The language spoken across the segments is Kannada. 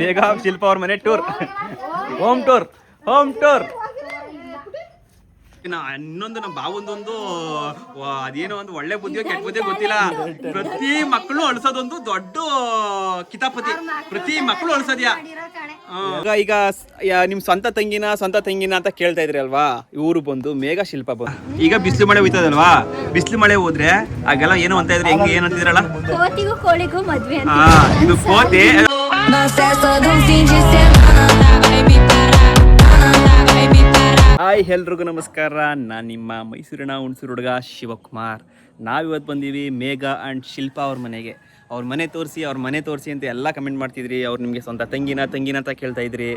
ಬೇಗ ಶಿಲ್ಪ ಅವ್ರ ಮನೆ tour, home tour, home tour. ಇನ್ನೊಂದು ನಮ್ಮ ಬಾವೊಂದೊಂದು ಅದೇನೋ ಒಂದು ಒಳ್ಳೆ ಬುದ್ಧಿಯೋ ಕೆಟ್ಟ ಬುದ್ಧಿಯೋ ಗೊತ್ತಿಲ್ಲ, ಪ್ರತಿ ಮಕ್ಕಳು ಅಳಿಸೋದೊಂದು ದೊಡ್ಡ ಕಿತಾಪತಿ, ಪ್ರತಿ ಮಕ್ಕಳು ಅಳಿಸೋದ್ಯಾ. ಈಗ ನಿಮ್ ಸ್ವಂತ ತಂಗಿನ ಅಂತ ಕೇಳ್ತಾ ಇದ್ರಿ ಅಲ್ವಾ, ಇವರು ಬಂದು ಮೇಘ ಶಿಲ್ಪ ಬಂದು. ಈಗ ಬಿಸಿಲು ಮಳೆ ಹೋಯ್ತದಲ್ವಾ, ಬಿಸಿಲು ಮಳೆ ಹೋದ್ರೆ ಆಗೆಲ್ಲ ಏನೋ ಅಂತ ಇದ್ರಿ, ಹೆಂಗೆ ಏನಂತಿದ್ರಲ್ಲ, ಕೋತಿಗೂ ಕೋಳಿಗೂ ಮದ್ವೆ. ಇದು ಕೋತಿ. ಹಾಯ್ ಎಲ್ರಿಗೂ ನಮಸ್ಕಾರ, ನಾನು ನಿಮ್ಮ ಮೈಸೂರಿನ ಹುಣಸೂರು ಹುಡುಗ ಶಿವಕುಮಾರ್. ನಾವಿವತ್ತು ಬಂದೀವಿ ಮೇಘ ಆ್ಯಂಡ್ ಶಿಲ್ಪ ಅವ್ರ ಮನೆಗೆ. ಅವ್ರ ಮನೆ ತೋರಿಸಿ ಅಂತ ಎಲ್ಲ ಕಮೆಂಟ್ ಮಾಡ್ತಿದ್ರಿ. ಅವ್ರು ನಿಮಗೆ ಸ್ವಂತ ತಂಗಿನ ಅಂತ ಕೇಳ್ತಾ ಇದ್ರಿ.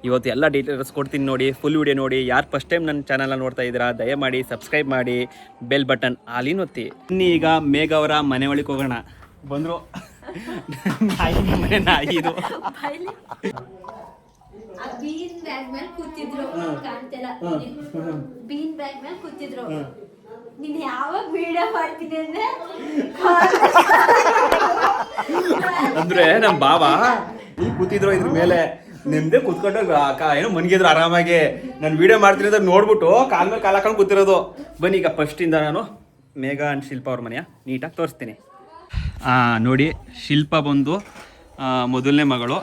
ಇವತ್ತು ಎಲ್ಲ ಡೀಟೇಲ್ಸ್ ಕೊಡ್ತೀನಿ ನೋಡಿ, ಫುಲ್ ವಿಡಿಯೋ ನೋಡಿ. ಯಾರು ಫಸ್ಟ್ ಟೈಮ್ ನನ್ನ ಚಾನಲ್ನ ನೋಡ್ತಾ ಇದ್ದೀರಾ ದಯಮಾಡಿ ಸಬ್ಸ್ಕ್ರೈಬ್ ಮಾಡಿ, ಬೆಲ್ ಬಟನ್ ಆಲಿನ ಒತ್ತಿ. ಈಗ ಮೇಘ ಅವರ ಮನೆ ಒಳಗೆ ಹೋಗೋಣ. ಬಂದರು ನಾಯಿ ಇದು. ಬೀನ್ ಬ್ಯಾಗ್ ಮೇಲೆ ಕೂತಿದ್ರು, ಕಾಣ್ತಿಲ್ಲ. ಬೀನ್ ಬ್ಯಾಗ್ ಮೇಲೆ ಕೂತಿದ್ರು. ನೀನ್ ಯಾವಾಗ ವಿಡಿಯೋ ಮಾಡ್ತೀನಿ ಅಂದ್ರೆ ನಮ್ಮ ಬಾಬಾ ಇಲ್ಲಿ ಕೂತಿದ್ರು, ಇದ್ರ ಮೇಲೆ ನಿಮ್ದೇ ಕೂತ್ಕೊಂಡು ಏನೋ ಮನ್ಗಿದ್ರು ಆರಾಮಾಗಿ. ನಾನು ವಿಡಿಯೋ ಮಾಡ್ತೀನಿ ಅಂತ ನೋಡ್ಬಿಟ್ಟು ಕಾಲ್ ಮೇಲೆ ಕಾಲು ಹಾಕೊಂಡು ಕೂತಿರೋದು. ಬನ್ನಿ ಈಗ ಫಸ್ಟಿಂದ ನಾನು ಮೇಘ ಆ್ಯಂಡ್ ಶಿಲ್ಪ ಅವ್ರ ಮನೆಯ ನೀಟಾಗಿ ತೋರಿಸ್ತೀನಿ. ನೋಡಿ, ಶಿಲ್ಪ ಬಂದು ಮೊದಲನೇ ಮಗಳು,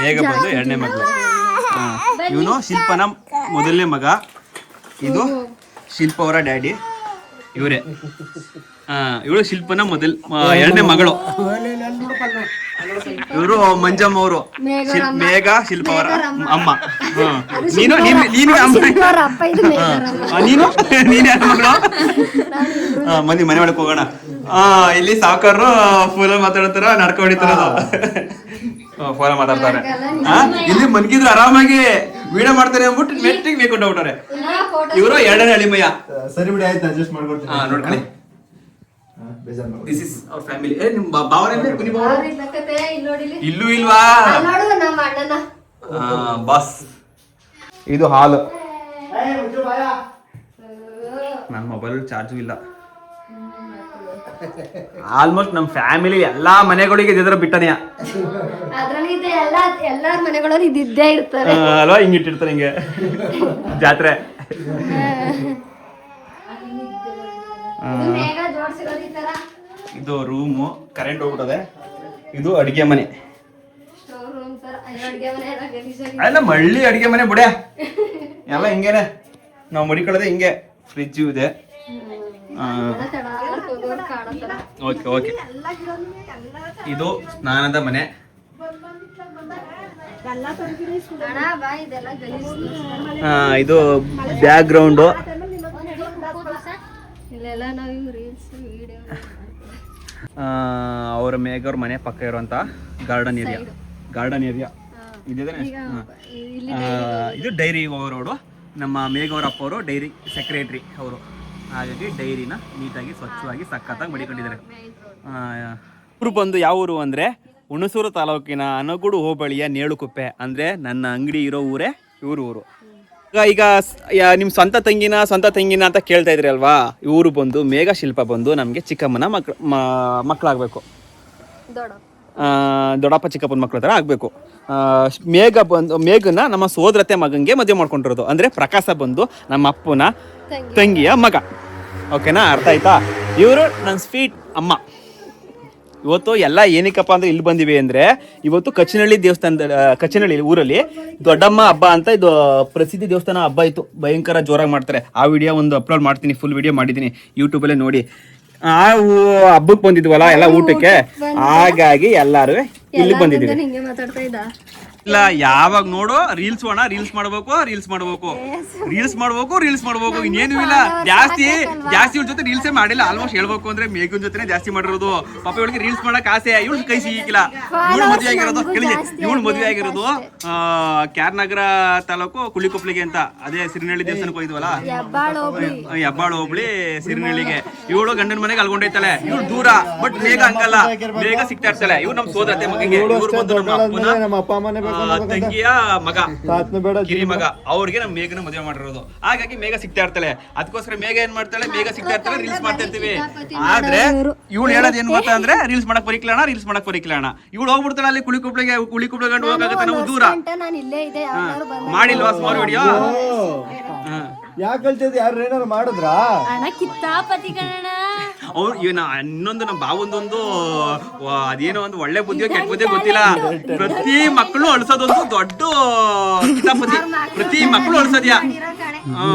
ಮೇಘ ಬಂದು ಎರಡನೇ ಮಗಳು. ಇವನು ಶಿಲ್ಪನ ಮೊದಲನೇ ಮಗ, ಇದು ಶಿಲ್ಪ ಅವರ ಡ್ಯಾಡಿ, ಇವರೇ. ಇವಳು ಶಿಲ್ಪನ ಎರಡನೇ ಮಗಳು. ಇವರು ಮಂಜಮ್ಮ ಅವರು, ಮೇಘ ಶಿಲ್ಪ ಅವರ ಅಮ್ಮ. ನೀನು ನೀನೇ ಮಗಳು. ಮಂದಿ ಮನೆ ಒಳಗೆ ಹೋಗೋಣ. ಇಲ್ಲಿ ಸಾವುಕಾರರು ಫೋನ್ ಮಾತಾಡ್ತಾರ, ನಡ್ಕ ಹೊಡಿತಾರ, ಫೋನ್ ಮಾತಾಡ್ತಾರೆ. ಇಲ್ಲಿ ಮನ್ಗಿದ್ರು ಆರಾಮಾಗಿ ವಿಡಿಯೋ ಮಾಡ್ತಾರೆ ಅಂದ್ಬಿಟ್ಟು ಮೆಟ್ಟಿಗೆ ಬೇಕೊಂಡು ಹೋಗ್ತಾರೆ. ಇವರು ಎರಡನೇ ಅಳಿಮಯ್ಯ. ಸರಿ ಬಿಡಿ, ಆಯ್ತು, ಅಡ್ಜಸ್ಟ್ ಮಾಡ್ಕೊಡ್ತೀನಿ. ನೋಡ್ಕೊಳ್ಳಿ, ದಿಸ್ ಇಸ್ ಅವರ್ ಫ್ಯಾಮಿಲಿ. ನಿಮ್ ಬಾವರೇ ಕುನಿ ಬಾವ ಇಲ್ಲೂ ಇಲ್ವಾ ಬಾಸ್. ಇದು ಹಾಲು. ನನ್ನ ಮೊಬೈಲ್ ಚಾರ್ಜು ಇಲ್ಲ. ಆಲ್ಮೋಸ್ಟ್ ನಮ್ಮ ಫ್ಯಾಮಿಲಿ ಎಲ್ಲಾ ಮನೆಗಳಿಗೆ ಇದ್ರ ಬಿಟ್ಟನೆಯ ಎಲ್ಲಾರ ಮನೆಗಳಲ್ಲಿ ಇದ್ದೇ ಇರ್ತಾರೆ ಅಲ್ವಾ, ಹಿಂಗಿಟ್ಟಿರ್ತಾರೆ ಹಿಂಗೆ ಜಾತ್ರೆ. ಇದು ರೂಮು, ಕರೆಂಟ್ ಹೋಗ್ಬಿಟ್ಟದೆ. ಇದು ಅಡಿಗೆ ಮನೆ, ಅಲ್ಲ ಮಳ್ಳಿ ಅಡಿಗೆ ಮನೆ ಬುಡೆ ಎಲ್ಲ ಹಿಂಗೇನೆ ನಾವು ಮಡಿಕೊಳ್ಳೋದೆ ಹಿಂಗೆ. ಫ್ರಿಜ್ ಇದೆ. Okay okay. ಇದು ಸ್ನಾನದ ಮನೆ. ಇದು ಬ್ಯಾಕ್ ಗ್ರೌಂಡು. ಅವರ ಮೇಘವ್ರ ಮನೆ ಪಕ್ಕ ಇರುವಂತ ಗಾರ್ಡನ್ ಏರಿಯಾ ಇದಿದೆ. ಇದು ಡೈರಿ ಓವರೋಡು. ನಮ್ಮ ಮೇಘವ್ರ ಅಪ್ಪ ಅವರು ಡೈರಿ ಸೆಕ್ರೆಟ್ರಿ ಅವರು, ಹಾಗಾಗಿ ಡೈರಿನ ನೀಟಾಗಿ ಸ್ವಚ್ಛವಾಗಿ ಸಖತ್ತಾಗಿ ಮಡಿಕೊಂಡಿದ್ದಾರೆ. ಊರು ಬಂದು ಯಾವ ಊರು ಅಂದರೆ ಹುಣಸೂರು ತಾಲೂಕಿನ ಅನಗುಡು ಹೋಬಳಿಯ ನೇಳುಕುಪ್ಪೆ. ಅಂದರೆ ನನ್ನ ಅಂಗಡಿ ಇರೋ ಊರೇ ಇವರು ಊರು. ಈಗ ನಿಮ್ಮ ಸ್ವಂತ ತಂಗಿನ ಅಂತ ಕೇಳ್ತಾ ಇದ್ರಿ ಅಲ್ವಾ, ಇವರು ಬಂದು ಮೇಘ ಶಿಲ್ಪ ಬಂದು ನಮಗೆ ಚಿಕ್ಕಮ್ಮನ ಮಕ್ಕಳಾಗಬೇಕು. ದೊಡ್ಡಪ್ಪ ಚಿಕ್ಕಪ್ಪನ ಮಕ್ಕಳ ಥರ ಆಗಬೇಕು. ಮೇಘನ ನಮ್ಮ ಸೋದರತೆ ಮಗನಿಗೆ ಮದುವೆ ಮಾಡ್ಕೊಂಡಿರೋದು. ಅಂದರೆ ಪ್ರಕಾಶ ಬಂದು ನಮ್ಮ ಅಪ್ಪನ ತಂಗಿಯ ಮಗ. ಓಕೆನಾ, ಅರ್ಥ ಆಯ್ತಾ? ಇವರು ನನ್ನ ಸ್ವೀಟ್ ಅಮ್ಮ. ಇವತ್ತು ಎಲ್ಲ ಏನಕ್ಕಪ್ಪ ಅಂದ್ರೆ ಇಲ್ಲಿ ಬಂದಿವೆ ಅಂದರೆ, ಇವತ್ತು ಕಚ್ಚನಹಳ್ಳಿ ಊರಲ್ಲಿ ದೊಡ್ಡಮ್ಮ ಹಬ್ಬ ಅಂತ ಇದು ಪ್ರಸಿದ್ಧಿ ದೇವಸ್ಥಾನ ಹಬ್ಬ ಇತ್ತು. ಭಯಂಕರ ಜೋರಾಗಿ ಮಾಡ್ತಾರೆ. ಆ ವಿಡಿಯೋ ಒಂದು ಅಪ್ಲೋಡ್ ಮಾಡ್ತೀನಿ, ಫುಲ್ ವಿಡಿಯೋ ಮಾಡಿದ್ದೀನಿ, ಯೂಟ್ಯೂಬಲ್ಲೇ ನೋಡಿ. ಆ ಹಬ್ಬಕ್ಕೆ ಬಂದಿದ್ವಲ್ಲ ಎಲ್ಲ ಊಟಕ್ಕೆ, ಹಾಗಾಗಿ ಎಲ್ಲಾರು ಇಲ್ಲಿ ಬಂದಿದ್ದೀವಿ. ಇಲ್ಲ, ಯಾವಾಗ ನೋಡೋ ರೀಲ್ಸ್ ಮಾಡ್ಬೇಕು, ಇನ್ನೇನು ಇಲ್ಲ. ಜಾಸ್ತಿ ಇವ್ರ ಜೊತೆ ರೀಲ್ಸೇ ಮಾಡಿಲ್ಲ. ಆಲ್ಮೋಸ್ಟ್ ಹೇಳ್ಬೇಕು ಅಂದ್ರೆ ಮೇಘನ್ ಜೊತೆ ಜಾಸ್ತಿ ಮಾಡಿರೋದು. ಪಾಪ ಇವಳಿಗೆ ರೀಲ್ಸ್ ಮಾಡಕ್ ಆಸೆ, ಇವಳು ಕೈ ಸಿಗಿಲ್ಲ. ಇವಳು ಮದುವೆ ಆಗಿರೋದು ಕ್ಯಾರ್ನಗರ ತಾಲೂಕು ಕುಳಿಕೊಪ್ಲಿಗೆ ಅಂತ, ಅದೇ ಸಿರಿನಹಳ್ಳಿ ದೇವಸ್ಥಾನಕ್ಕೆ ಹೋಗಿದ್ವಲ್ಲ, ಹೆಬ್ಬಾಳು ಹೋಬಳಿ ಸಿರಿನಹಳ್ಳಿಗೆ. ಇವಳು ಗಂಡನ ಮನೆಗೆ ಅಲ್ಕೊಂಡೈತಾಳೆ, ಇವಳು ದೂರ. ಬಟ್ ಮೇಘ ಹಂಗಲ್ಲ, ಬೇಗ ಸಿಗ್ತಾ ಇರ್ತಾಳೆ. ಇವ್ರು ನಮ್ ಸೋದರತೆ ಮಗನಿಗೆ. ಇವ್ರು ಬಂದು ನಮ್ಮ ಅಪ್ಪನ ತಂಗಿಯ ಮಗ ತಾತನ ಬೇಡ ಕಿರಿ ಮಗ ಅವ್ರಿಗೆ ನಮ್ ಮೇಘನ ಮದುವೆ ಮಾಡಿರೋದು. ಹಾಗಾಗಿ ಮೇಘ ಸಿಗ್ತಾ ಇರ್ತಾಳೆ. ಅದಕ್ಕೋಸ್ಕರ ಮೇಘ ಏನ್ ಮಾಡ್ತಾಳೆ, ಮೇಘ ಸಿಗ್ತಾ ಇರ್ತಾಳೆ, ರೀಲ್ಸ್ ಮಾಡ್ತಾ ಇರ್ತೀವಿ. ಆದ್ರೆ ಇವಳು ಹೇಳೋದ್ ಏನ್ ಗೊತ್ತಾ ಅಂದ್ರೆ ರೀಲ್ಸ್ ಮಾಡಕ್ ಬರೀಕ್ಲಣ, ರೀಲ್ಸ್ ಮಾಡಕ್ ಬರೀಕ್ಲಣ. ಇವಳು ಹೋಗ್ಬಿಡ್ತಾಳೆ ಅಲ್ಲಿ ಕುಳಿ ಕುಬ್ಳಿಗಂಡು ಹೋಗಾಗುತ್ತೆ ನಾವು ದೂರ. ನಾನು ಇಲ್ಲೇ ಇದೆ ಮಾಡಿಲ್ವಾ ಸ್ಮಾಲ್ ವಿಡಿಯೋ? ಯಾಕೆ ಕಳ್ತಿದ್? ಯಾರು ಏನಾರು ಮಾಡಿದ್ರಾ? ಅಣ್ಣ ಕಿತ್ತಾಪತಿ ಕಣ. ಅವ್ರು ಇನ್ನೊಂದು ನಮ್ಮ ಬಾವೊಂದೊಂದು ಅದೇನೋ ಒಂದು ಒಳ್ಳೆ ಬುದ್ಧಿಯೋ ಕೆಟ್ಟ ಬುದ್ಧಿಯೋ ಗೊತ್ತಿಲ್ಲ. ಪ್ರತಿ ಮಕ್ಕಳು ಅಳ್ಸೋದೊಂದು ದೊಡ್ಡ ಕಿತಾಪತಿ. ಪ್ರತಿ ಮಕ್ಕಳು ಅಳ್ಸೋದ್ಯಾ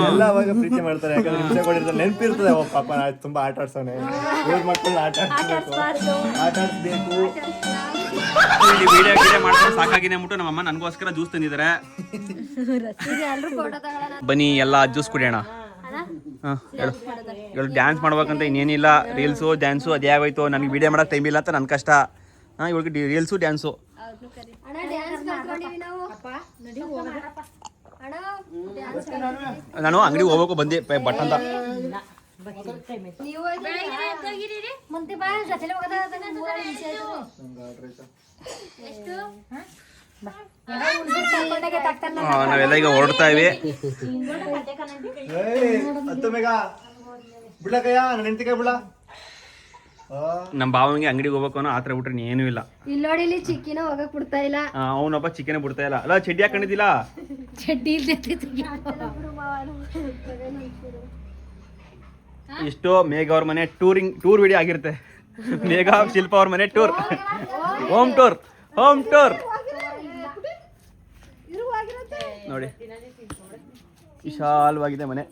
ಎಲ್ಲ ಅವಾಗ ಪ್ರೀತಿ ಮಾಡ್ತಾರೆ. ಯಾಕಂದ್ರೆ ಹಿಂಸೆ ಕೊಡಿರ್ತಾರೆ, ನೆನಪಿರ್ತದೆ. ಪಾಪ ತುಂಬಾ ಆಟ ಆಡ್ಸೋನೆ, ಇವ್ರ ಮಕ್ಕಳನ್ನ ಆಟ ಆಡಿಸ್ಬೇಕು. ವಿಡಿಯೋ ಮಾಡ್ಕೊಂಡು ಸಾಕಾಗಿದೆ ಅಂದ್ಬಿಟ್ಟು ನಮ್ಮಮ್ಮ ನನಗೋಸ್ಕರ ಜ್ಯೂಸ್ ತಂದಿದ್ದಾರೆ. ಬನ್ನಿ ಎಲ್ಲ ಜ್ಯೂಸ್ ಕುಡಿಯೋಣ. ಹೇಳು ಡ್ಯಾನ್ಸ್ ಮಾಡ್ಬೇಕಂತ ಇನ್ನೇನಿಲ್ಲ. ರೀಲ್ಸು ಡ್ಯಾನ್ಸು ಅದೇ ಆಗೋಯ್ತು. ನನಗೆ ವಿಡಿಯೋ ಮಾಡೋಕೆ ಟೈಮ್ ಇಲ್ಲ ಅಂತ ನನ್ನ ಕಷ್ಟ. ಇವಳಿಗೆ ರೀಲ್ಸು ಡ್ಯಾನ್ಸು. ನಾನು ಅಂಗಡಿಗೆ ಹೋಗ್ಬೇಕು ಬಂದೆ ಬಟ್ ಅಂತ. ನಾವೆಲ್ಲ ಈಗ ಹೊರಡ್ತಾ ಇವಿ. ನಮ್ಮ ಭಾವನಿಗೆ ಅಂಗಡಿಗೆ ಹೋಗ್ಬೇಕು ಅನ್ನೋ ಆತರ ಬಿಟ್ರೆ ಏನೂ ಇಲ್ಲ. ಇಲ್ಲಿ ಚಿಕ್ಕಿನ ಹೋಗಕ್ ಬಿಡ್ತಾ ಇಲ್ಲ. ಅವನೊಬ್ಬ ಚಿಕ್ಕನೇ ಬಿಡ್ತಾ ಇಲ್ಲ. ಅಲ್ಲ ಚಡ್ಡಿ ಹಾಕೊಂಡಿದ್ದಿಲ್ಲ, ಚಡ್ಡಿ ಇಷ್ಟು ಮೇಘ ಅವ್ರ ಮನೆ ಟೂರ್ ವಿಡಿಯೋ ಆಗಿರುತ್ತೆ. ಮೇಘ ಶಿಲ್ಪ ಅವ್ರ ಮನೆ ಟೂರ್, ಹೋಮ್ ಟೂರ್ ನೋಡಿ. ವಿಶಾಲವಾಗಿದೆ ಮನೆ.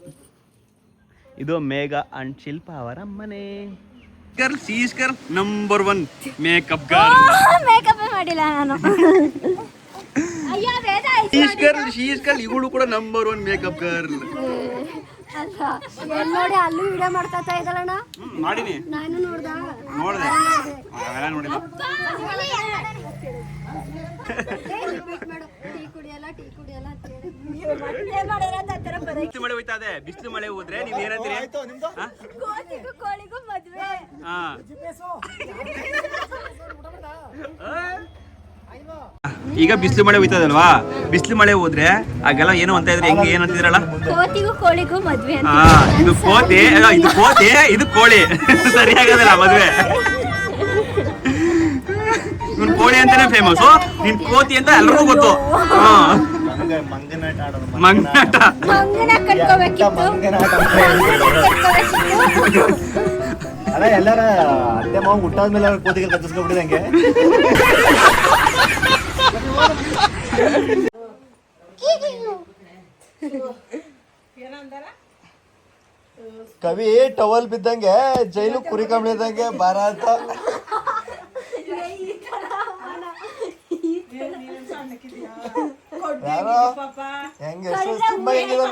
ಇದು ಮೇಘ ಅಂಡ್ ಶಿಲ್ಪ ಅವರ ಮನೆ. Girl number 1 makeup girl. Makeup ಮಾಡಿಲ್ಲ ನಾನು. ಇವಳು ಕೂಡ ನಂಬರ್ 1 ಮೇಕಪ್ ಗರ್ಲ್. ನೋಡಿ ಅಲ್ಲೂ ವಿಡಿಯೋ ಮಾಡ್ತಾ ಇದ್ದಲ್ಲಣ್ಣ. ಮಾಡಿನಿ, ನಾನು ನೋಡಿದೆ. ಅವೆಲ್ಲ ನೋಡಿಲ್ಲ. ಮಳೆ ಹೋಯ್ತಾ ಇದೆ. ಬಿಸಿಲು ಮಳೆ ಹೋದ್ರೆ ನೀವ್ ಏನಂತೀರಿ? ಈಗ ಬಿಸಿಲು ಮಳೆ ಹೋಯ್ತದಲ್ವಾ? ಬಿಸಿಲು ಮಳೆ ಹೋದ್ರೆ ಆಗೆಲ್ಲ ಏನೋ ಅಂತ ಇದ್ರೆ ಹೆಂಗೆ ಏನಂತಿದ್ರಲ್ಲ, ಕೋಳಿಗೂ ಮದ್ವೆ. ಇದು ಕೋತಿ, ಇದು ಕೋಳಿ. ಸರಿಯಾಗದಲ್ಲ ಮದ್ವೆ. ಇವ್ನು ಕೋಳಿ ಅಂತಾನೆ ಫೇಮಸ್, ನಿನ್ ಕೋತಿ ಅಂತ ಎಲ್ರಿಗೂ ಗೊತ್ತು. ಮಂಗನಾಟ ಅಲ್ಲ, ಎಲ್ಲಾರ ಅತ್ತೆ ಮಾವ ಹುಟ್ಟಾದ್ಮೇಲೆ ಕೋತಿಗೆ ಕಚ್ಚಿಸ್ಕೊಬಿಟ್ಟಿದಂಗೆ. ಕವಿ ಟವಲ್ ಬಿದ್ದಂಗೆ, ಜೈಲು ಕುರಿ ಕಂಬಳಿದಂಗೆ ಬಾರ ಅಂತ. ಯಾರೋ ಹೆಂಗೆ ತುಂಬಾ ಹೆಂಗಿದೆ